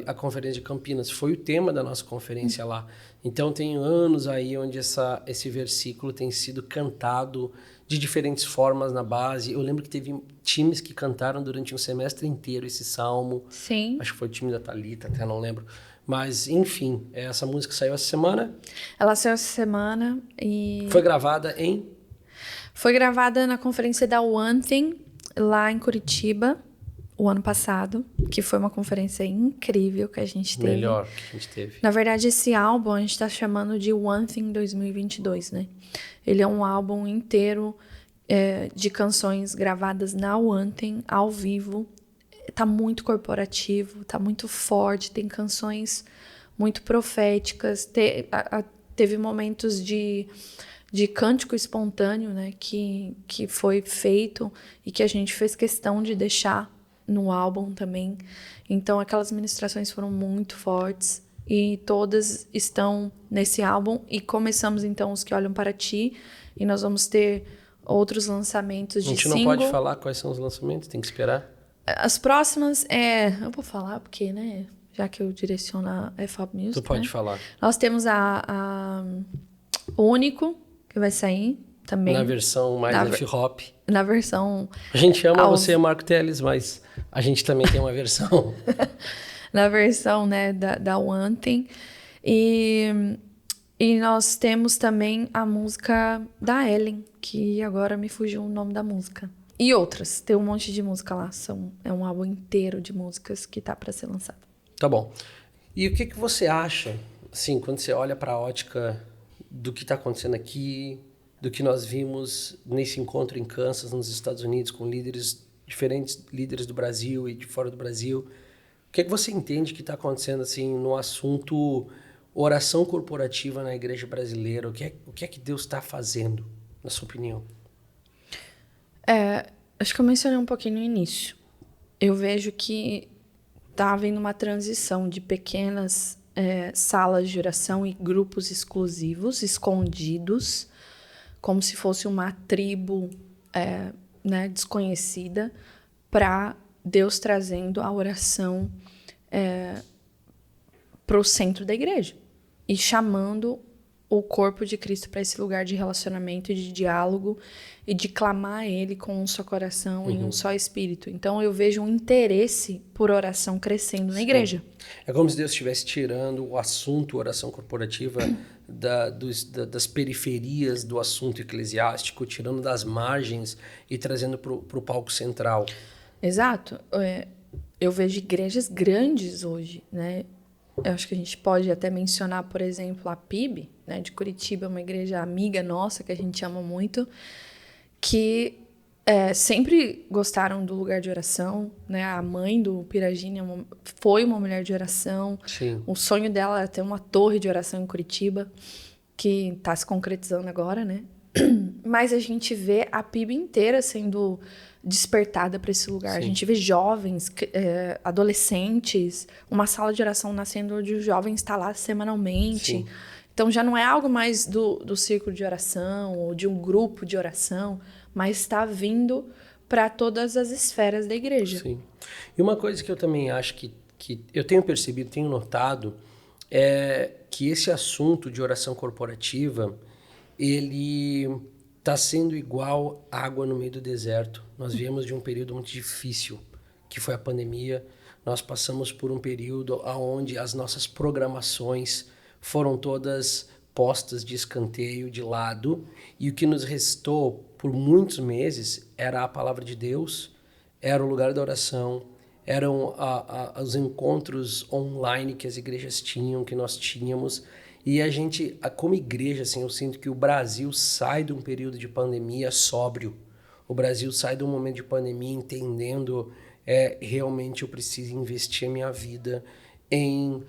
[SPEAKER 1] A conferência de Campinas foi o tema da nossa conferência lá. Então tem anos aí onde esse versículo tem sido cantado de diferentes formas na base. Eu lembro que teve times que cantaram durante um semestre inteiro esse salmo.
[SPEAKER 2] Sim.
[SPEAKER 1] Acho que foi o time da Thalita, até não lembro. Mas, enfim, essa música saiu essa semana.
[SPEAKER 2] Ela saiu essa semana e...
[SPEAKER 1] Foi gravada em...
[SPEAKER 2] Foi gravada na conferência da One Thing, lá em Curitiba, o ano passado, que foi uma conferência incrível que a gente teve.
[SPEAKER 1] Melhor que a gente teve.
[SPEAKER 2] Na verdade, esse álbum a gente está chamando de One Thing 2022, né? Ele é um álbum inteiro de canções gravadas na One Thing, ao vivo. Tá muito corporativo, tá muito forte, tem canções muito proféticas. Teve momentos de cântico espontâneo, né? Que foi feito e que a gente fez questão de deixar no álbum também. Então, aquelas ministrações foram muito fortes e todas estão nesse álbum. E começamos, então, Os Que Olham Para Ti, e nós vamos ter outros lançamentos de single.
[SPEAKER 1] A gente não pode falar quais são os lançamentos, tem que esperar.
[SPEAKER 2] As próximas, eu vou falar porque, né, já que eu direciono a F-Hop Music,
[SPEAKER 1] Tu pode
[SPEAKER 2] né?
[SPEAKER 1] falar.
[SPEAKER 2] Nós temos o Único, que vai sair também.
[SPEAKER 1] Na versão mais F-Hop.
[SPEAKER 2] Na versão...
[SPEAKER 1] A gente ama você, Marco Teles, mas a gente também tem uma versão.
[SPEAKER 2] Na versão, né, da One Thing. E nós temos também a música da Ellen, que agora me fugiu o nome da música. E outras, tem um monte de música lá. É um álbum inteiro de músicas que tá para ser lançado.
[SPEAKER 1] Tá bom. E o que você acha, assim, quando você olha para a ótica do que está acontecendo aqui, do que nós vimos nesse encontro em Kansas, nos Estados Unidos, com diferentes líderes do Brasil e de fora do Brasil? O que você entende que está acontecendo assim, no assunto oração corporativa na igreja brasileira? O que é que Deus está fazendo, na sua opinião?
[SPEAKER 2] Acho que eu mencionei um pouquinho no início. Eu vejo que está havendo uma transição de pequenas salas de oração e grupos exclusivos, escondidos, como se fosse uma tribo né, desconhecida, para Deus trazendo a oração para o centro da igreja e chamando o corpo de Cristo para esse lugar de relacionamento e de diálogo e de clamar a Ele com um só coração e um só espírito. Então, eu vejo um interesse por oração crescendo na igreja.
[SPEAKER 1] É como se Deus estivesse tirando o assunto oração corporativa das periferias do assunto eclesiástico, tirando das margens e trazendo para o palco central.
[SPEAKER 2] Exato. Eu vejo igrejas grandes hoje, né? Eu acho que a gente pode até mencionar, por exemplo, a PIB, né, de Curitiba, uma igreja amiga nossa, que a gente ama muito, que sempre gostaram do lugar de oração, né? A mãe do Piragini foi uma mulher de oração.
[SPEAKER 1] Sim.
[SPEAKER 2] O sonho dela era ter uma torre de oração em Curitiba, que está se concretizando agora, né? Mas a gente vê a PIB inteira sendo despertada para esse lugar. Sim. A gente vê jovens, adolescentes, uma sala de oração nascendo onde os jovens estão lá semanalmente. Sim. Então já não é algo mais do círculo de oração ou de um grupo de oração, mas está vindo para todas as esferas da igreja.
[SPEAKER 1] Sim. E uma coisa que eu também acho que eu tenho percebido, tenho notado, é que esse assunto de oração corporativa, ele está sendo igual água no meio do deserto. Nós viemos de um período muito difícil, que foi a pandemia. Nós passamos por um período onde as nossas programações foram todas postas de escanteio, de lado, e o que nos restou por muitos meses, era a palavra de Deus, era o lugar da oração, eram os encontros online que as igrejas tinham, que nós tínhamos. E a gente, como igreja, assim, eu sinto que o Brasil sai de um período de pandemia sóbrio. O Brasil sai de um momento de pandemia entendendo, realmente eu preciso investir a minha vida em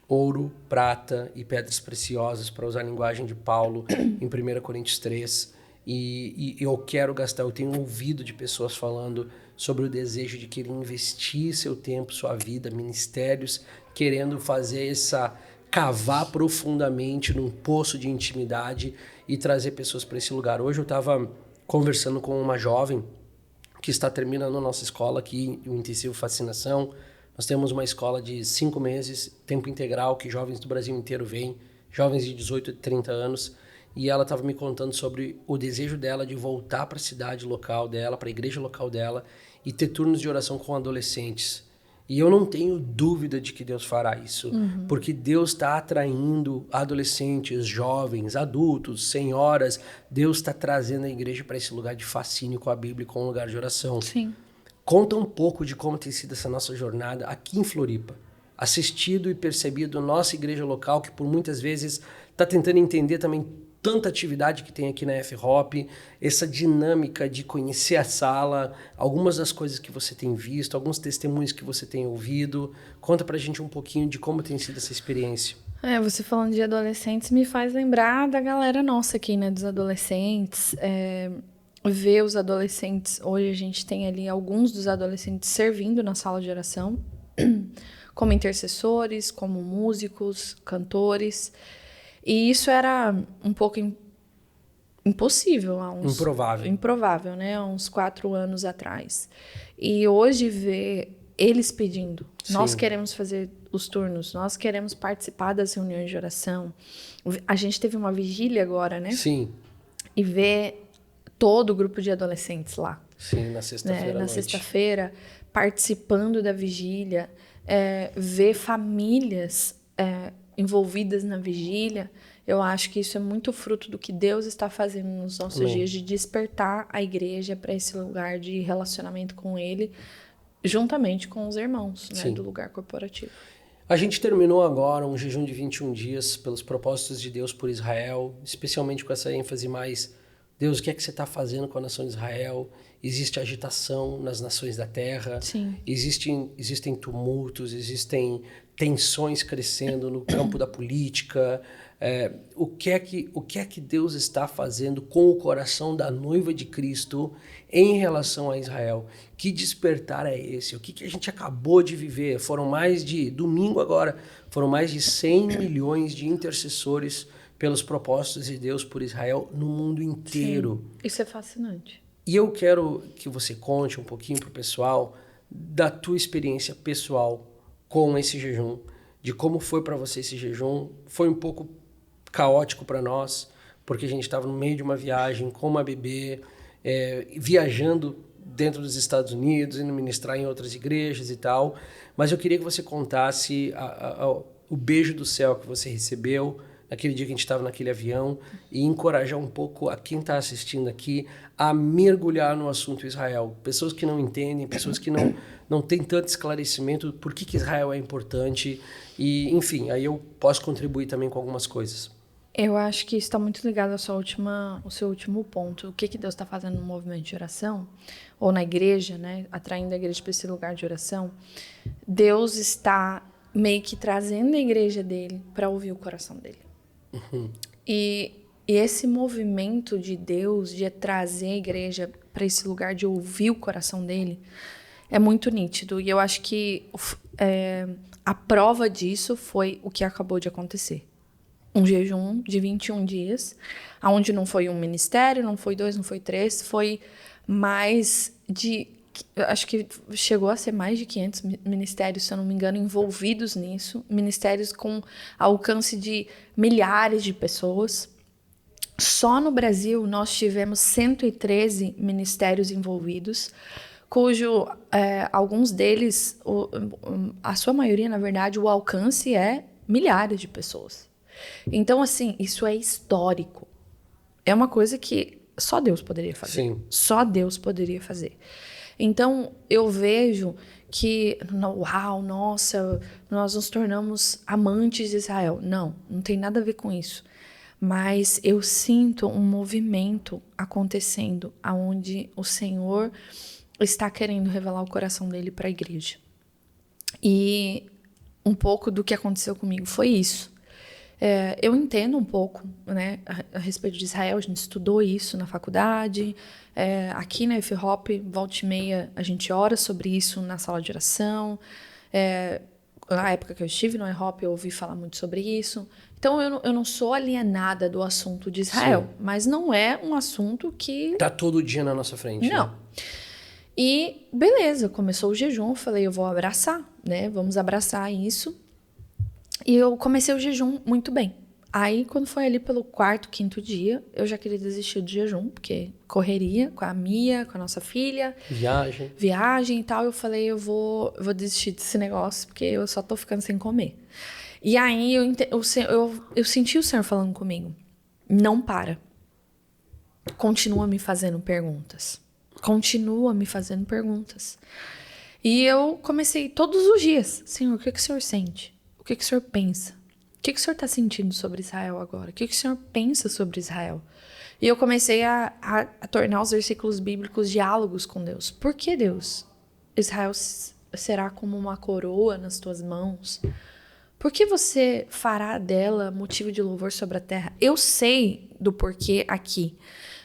[SPEAKER 1] ouro, prata e pedras preciosas, para usar a linguagem de Paulo em 1 Coríntios 3. E eu quero gastar, eu tenho ouvido de pessoas falando sobre o desejo de querer investir seu tempo, sua vida, ministérios, querendo fazer cavar profundamente num poço de intimidade e trazer pessoas para esse lugar. Hoje eu estava conversando com uma jovem que está terminando a nossa escola aqui, o Intensivo Fascinação. Nós temos uma escola de 5 meses, tempo integral, que jovens do Brasil inteiro vêm, jovens de 18 e 30 anos, e ela estava me contando sobre o desejo dela de voltar para a cidade local dela, para a igreja local dela, e ter turnos de oração com adolescentes. E eu não tenho dúvida de que Deus fará isso, porque Deus está atraindo adolescentes, jovens, adultos, senhoras. Deus está trazendo a igreja para esse lugar de fascínio com a Bíblia e com um lugar de oração.
[SPEAKER 2] Sim.
[SPEAKER 1] Conta um pouco de como tem sido essa nossa jornada aqui em Floripa. Assistido e percebido nossa igreja local, que por muitas vezes está tentando entender também tanta atividade que tem aqui na F-Hop, essa dinâmica de conhecer a sala, algumas das coisas que você tem visto, alguns testemunhos que você tem ouvido. Conta pra gente um pouquinho de como tem sido essa experiência.
[SPEAKER 2] Você falando de adolescentes me faz lembrar da galera nossa aqui, né? Dos adolescentes. Ver os adolescentes, hoje a gente tem ali alguns dos adolescentes servindo na sala de oração, como intercessores, como músicos, cantores. E isso era um pouco impossível. Improvável, né? Há uns 4 anos atrás. E hoje ver eles pedindo, sim, nós queremos fazer os turnos, nós queremos participar das reuniões de oração. A gente teve uma vigília agora, né?
[SPEAKER 1] Sim.
[SPEAKER 2] E ver todo o grupo de adolescentes lá.
[SPEAKER 1] Sim, na sexta-feira.
[SPEAKER 2] Na sexta-feira, participando da vigília, ver famílias envolvidas na vigília. Eu acho que isso é muito fruto do que Deus está fazendo nos nossos dias, de despertar a igreja para esse lugar de relacionamento com Ele, juntamente com os irmãos, né, do lugar corporativo.
[SPEAKER 1] A gente terminou agora um jejum de 21 dias pelos propósitos de Deus por Israel, especialmente com essa ênfase mais: Deus, o que é que você está fazendo com a nação de Israel? Existe agitação nas nações da terra.
[SPEAKER 2] Sim.
[SPEAKER 1] Existem tumultos, existem tensões crescendo no campo da política. O que é que Deus está fazendo com o coração da noiva de Cristo em relação a Israel? Que despertar é esse? O que a gente acabou de viver? Domingo agora, foram mais de 100 milhões de intercessores pelos propósitos de Deus por Israel no mundo inteiro.
[SPEAKER 2] Sim, isso é fascinante.
[SPEAKER 1] E eu quero que você conte um pouquinho para o pessoal da tua experiência pessoal com esse jejum, de como foi para você esse jejum. Foi um pouco caótico para nós, porque a gente estava no meio de uma viagem com uma bebê, viajando dentro dos Estados Unidos, indo ministrar em outras igrejas e tal. Mas eu queria que você contasse o beijo do céu que você recebeu naquele dia que a gente estava naquele avião, e encorajar um pouco a quem está assistindo aqui a mergulhar no assunto Israel. Pessoas que não entendem, pessoas que não têm tanto esclarecimento por que Israel é importante. E, enfim, aí eu posso contribuir também com algumas coisas.
[SPEAKER 2] Eu acho que isso está muito ligado ao seu último ponto. O que Deus está fazendo no movimento de oração, ou na igreja, né? Atraindo a igreja para esse lugar de oração. Deus está meio que trazendo a igreja dele para ouvir o coração dele. Uhum. E esse movimento de Deus de trazer a igreja para esse lugar de ouvir o coração dele é muito nítido. E eu acho que a prova disso foi o que acabou de acontecer. Um jejum de 21 dias, onde não foi um ministério, não foi 2, não foi 3, foi mais de... Acho que chegou a ser mais de 500 ministérios, se eu não me engano, envolvidos nisso. Ministérios com alcance de milhares de pessoas. Só no Brasil, nós tivemos 113 ministérios envolvidos, cujo alguns deles, a sua maioria, na verdade, o alcance é milhares de pessoas. Então, assim, isso é histórico. É uma coisa que só Deus poderia fazer.
[SPEAKER 1] Sim.
[SPEAKER 2] Só Deus poderia fazer. Então, eu vejo que, uau, nossa, nós nos tornamos amantes de Israel. Não tem nada a ver com isso. Mas eu sinto um movimento acontecendo, onde o Senhor está querendo revelar o coração dele para a igreja. E um pouco do que aconteceu comigo foi isso. Eu entendo um pouco, né, a respeito de Israel, a gente estudou isso na faculdade, aqui na F-Hop, volta e meia, a gente ora sobre isso na sala de oração, na época que eu estive no F-Hop, eu ouvi falar muito sobre isso. Então, eu não sou alienada do assunto de Israel, sim, mas não é um assunto que...
[SPEAKER 1] Tá todo dia na nossa frente.
[SPEAKER 2] Não. Né? E, beleza, começou o jejum, eu falei, eu vou abraçar, né, vamos abraçar isso. E eu comecei o jejum muito bem. Aí, quando foi ali pelo 4º, 5º dia, eu já queria desistir do jejum, porque correria com a Mia, com a nossa filha. Viagem e tal. Eu falei, eu vou desistir desse negócio, porque eu só tô ficando sem comer. E aí, eu senti o Senhor falando comigo. Não para. Continua me fazendo perguntas. Continua me fazendo perguntas. E eu comecei todos os dias. Senhor, o que o Senhor sente? O que o Senhor pensa? O que o Senhor está sentindo sobre Israel agora? O que o Senhor pensa sobre Israel? E eu comecei a tornar os versículos bíblicos diálogos com Deus. Por que, Deus? Israel será como uma coroa nas tuas mãos? Por que você fará dela motivo de louvor sobre a terra? Eu sei do porquê aqui,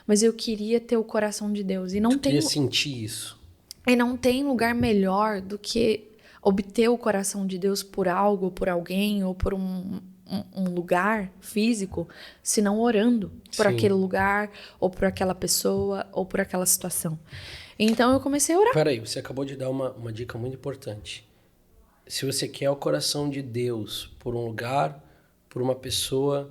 [SPEAKER 2] mas eu queria ter o coração de Deus. E não tem...
[SPEAKER 1] queria sentir isso.
[SPEAKER 2] E não tem lugar melhor do que obter o coração de Deus por algo, por alguém, ou por um lugar físico, senão orando por
[SPEAKER 1] Sim.
[SPEAKER 2] aquele lugar, ou por aquela pessoa, ou por aquela situação. Então eu comecei a orar.
[SPEAKER 1] Peraí, você acabou de dar uma dica muito importante. Se você quer o coração de Deus por um lugar, por uma pessoa,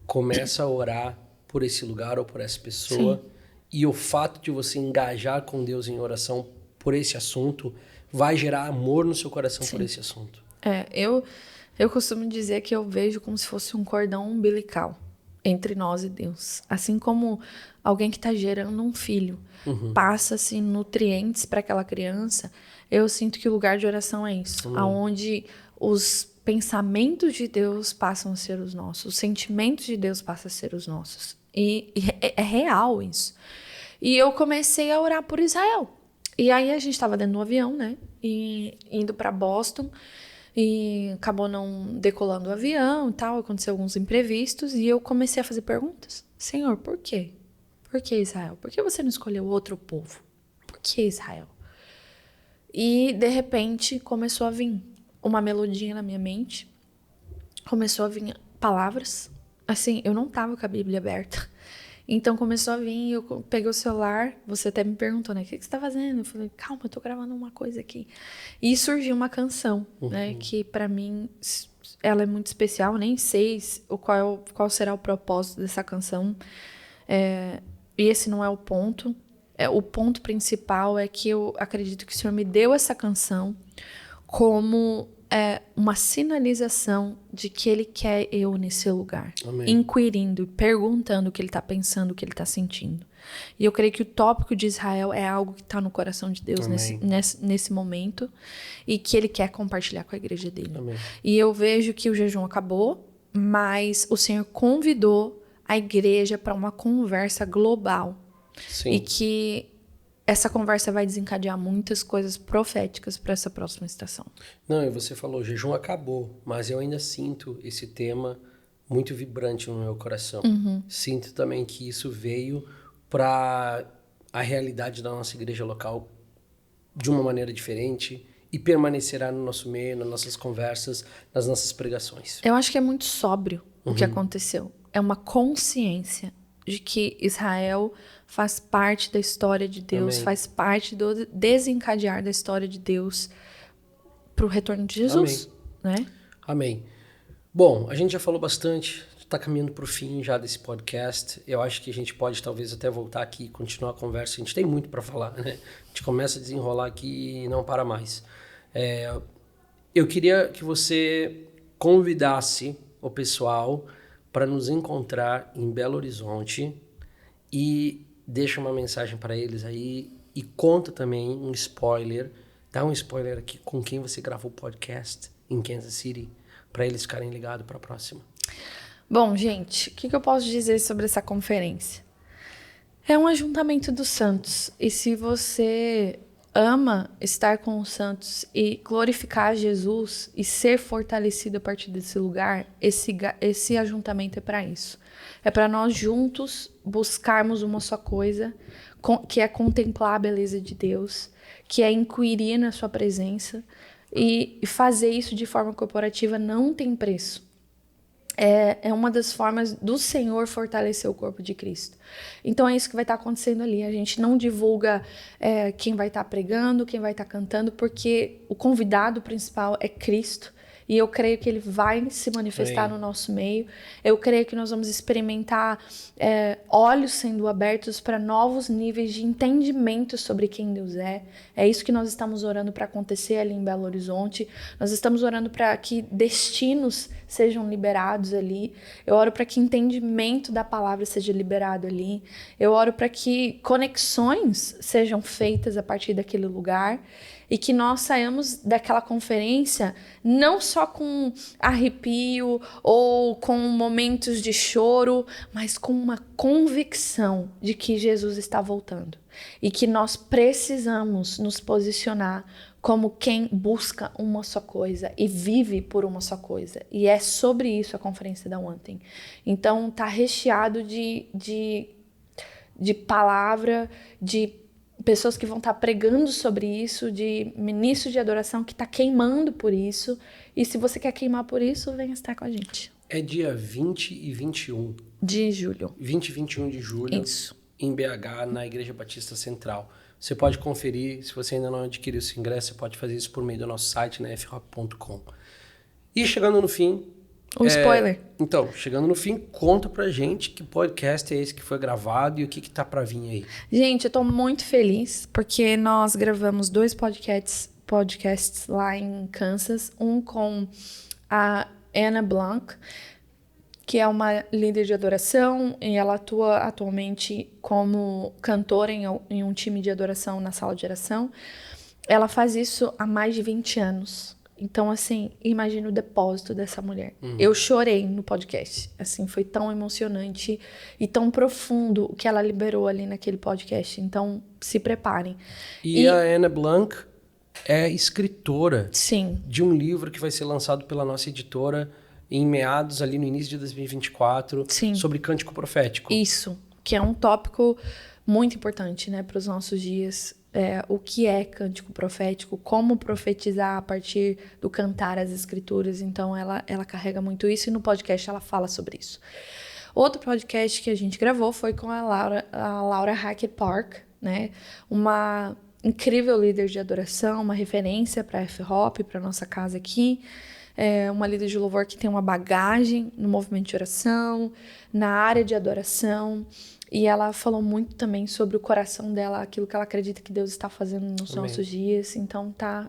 [SPEAKER 1] começa a orar por esse lugar ou por essa pessoa. Sim. E o fato de você engajar com Deus em oração por esse assunto vai gerar amor no seu coração. Sim. Por esse assunto.
[SPEAKER 2] Eu costumo dizer que eu vejo como se fosse um cordão umbilical entre nós e Deus. Assim como alguém que está gerando um filho passa-se nutrientes para aquela criança, eu sinto que o lugar de oração é isso. Onde os pensamentos de Deus passam a ser os nossos, os sentimentos de Deus passam a ser os nossos. E é real isso. E eu comecei a orar por Israel. E aí a gente estava dentro do avião, né? E indo para Boston. E acabou não decolando o avião e tal. Aconteceu alguns imprevistos. E eu comecei a fazer perguntas. Senhor, por quê? Por que Israel? Por que você não escolheu outro povo? Por que Israel? E, de repente, começou a vir uma melodia na minha mente. Começou a vir palavras. Assim, eu não tava com a Bíblia aberta. Então começou a vir, eu peguei o celular, você até me perguntou, né? O que você tá fazendo? Eu falei, calma, eu tô gravando uma coisa aqui. E surgiu uma canção, né? Que pra mim, ela é muito especial, nem sei qual será o propósito dessa canção. E esse não é o ponto. O ponto principal é que eu acredito que o Senhor me deu essa canção como uma sinalização de que Ele quer eu nesse lugar.
[SPEAKER 1] Amém.
[SPEAKER 2] Inquirindo, perguntando o que Ele está pensando, o que Ele está sentindo. E eu creio que o tópico de Israel é algo que está no coração de Deus nesse momento e que Ele quer compartilhar com a igreja dele.
[SPEAKER 1] Amém.
[SPEAKER 2] E eu vejo que o jejum acabou, mas o Senhor convidou a igreja para uma conversa global.
[SPEAKER 1] Sim.
[SPEAKER 2] E que essa conversa vai desencadear muitas coisas proféticas para essa próxima estação.
[SPEAKER 1] Não, e você falou, o jejum acabou, mas eu ainda sinto esse tema muito vibrante no meu coração. Sinto também que isso veio para a realidade da nossa igreja local de uma maneira diferente e permanecerá no nosso meio, nas nossas conversas, nas nossas pregações.
[SPEAKER 2] Eu acho que é muito sóbrio o que aconteceu. É uma consciência de que Israel faz parte da história de Deus,
[SPEAKER 1] Amém.
[SPEAKER 2] faz parte do desencadear da história de Deus para o retorno de Jesus.
[SPEAKER 1] Amém.
[SPEAKER 2] Né?
[SPEAKER 1] Amém. Bom, a gente já falou bastante, está caminhando para o fim já desse podcast. Eu acho que a gente pode talvez até voltar aqui e continuar a conversa. A gente tem muito para falar, né? A gente começa a desenrolar aqui e não para mais. Eu queria que você convidasse o pessoal para nos encontrar em Belo Horizonte e deixa uma mensagem para eles aí e conta também um spoiler, dá um spoiler aqui com quem você gravou o podcast em Kansas City, para eles ficarem ligados para a próxima.
[SPEAKER 2] Bom, gente, o que eu posso dizer sobre essa conferência? É um ajuntamento dos santos. E se você ama estar com os santos e glorificar Jesus e ser fortalecido a partir desse lugar, esse ajuntamento é para isso. É para nós juntos buscarmos uma só coisa, que é contemplar a beleza de Deus, que é inquirir na sua presença, e fazer isso de forma corporativa não tem preço. É uma das formas do Senhor fortalecer o corpo de Cristo. Então é isso que vai estar acontecendo ali. A gente não divulga quem vai estar pregando, quem vai estar cantando, porque o convidado principal é Cristo. E eu creio que ele vai se manifestar no nosso meio. Eu creio que nós vamos experimentar olhos sendo abertos para novos níveis de entendimento sobre quem Deus é. É isso que nós estamos orando para acontecer ali em Belo Horizonte. Nós estamos orando para que destinos sejam liberados ali. Eu oro para que entendimento da palavra seja liberado ali. Eu oro para que conexões sejam feitas a partir daquele lugar. E que nós saiamos daquela conferência não só com arrepio ou com momentos de choro, mas com uma convicção de que Jesus está voltando. E que nós precisamos nos posicionar como quem busca uma só coisa e vive por uma só coisa. E é sobre isso a conferência da Ontem. Então tá recheado de palavra, de pessoas que vão estar pregando sobre isso, de ministros de adoração que está queimando por isso. E se você quer queimar por isso, venha estar com a gente.
[SPEAKER 1] É dia 20 e 21.
[SPEAKER 2] De julho.
[SPEAKER 1] 20 e 21 de julho.
[SPEAKER 2] Isso.
[SPEAKER 1] Em BH, na Igreja Batista Central. Você pode conferir, se você ainda não adquiriu esse ingresso, você pode fazer isso por meio do nosso site, né, frop.com. E chegando no fim...
[SPEAKER 2] spoiler.
[SPEAKER 1] Então, chegando no fim, conta pra gente que podcast é esse que foi gravado e o que tá pra vir aí.
[SPEAKER 2] Gente, eu tô muito feliz porque nós gravamos 2 podcasts lá em Kansas. Um com a Anna Blank, que é uma líder de adoração e ela atua atualmente como cantora em um time de adoração na sala de oração. Ela faz isso há mais de 20 anos. Então, assim, imagina o depósito dessa mulher. Eu chorei no podcast. Assim, foi tão emocionante e tão profundo o que ela liberou ali naquele podcast. Então, se preparem.
[SPEAKER 1] E a Anna Blank é escritora
[SPEAKER 2] Sim.
[SPEAKER 1] de um livro que vai ser lançado pela nossa editora em meados, ali no início de 2024,
[SPEAKER 2] Sim.
[SPEAKER 1] sobre cântico profético.
[SPEAKER 2] Isso, que é um tópico muito importante, né, para os nossos dias. O que é cântico profético, como profetizar a partir do cantar as escrituras. Então, ela carrega muito isso e no podcast ela fala sobre isso. Outro podcast que a gente gravou foi com a Laura Hackett Park, né? Uma incrível líder de adoração, uma referência para a FROP, para nossa casa aqui. Uma líder de louvor que tem uma bagagem no movimento de oração, na área de adoração. E ela falou muito também sobre o coração dela, aquilo que ela acredita que Deus está fazendo nos nossos dias. Então tá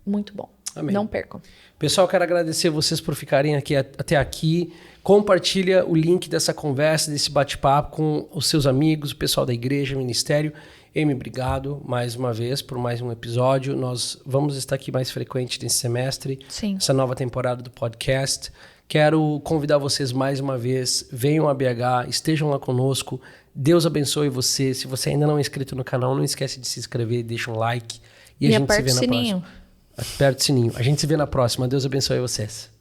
[SPEAKER 2] muito bom.
[SPEAKER 1] Amém.
[SPEAKER 2] Não percam.
[SPEAKER 1] Pessoal, quero agradecer vocês por ficarem aqui até aqui. Compartilha o link dessa conversa, desse bate-papo com os seus amigos, o pessoal da igreja, ministério. Amy, obrigado mais uma vez por mais um episódio. Nós vamos estar aqui mais frequente nesse semestre.
[SPEAKER 2] Sim.
[SPEAKER 1] Essa nova temporada do podcast. Quero convidar vocês mais uma vez, venham a BH, estejam lá conosco. Deus abençoe você. Se você ainda não é inscrito no canal, não esquece de se inscrever, deixa um like. E a gente se vê na próxima. Aperte o sininho. A gente se vê na próxima. Deus abençoe vocês.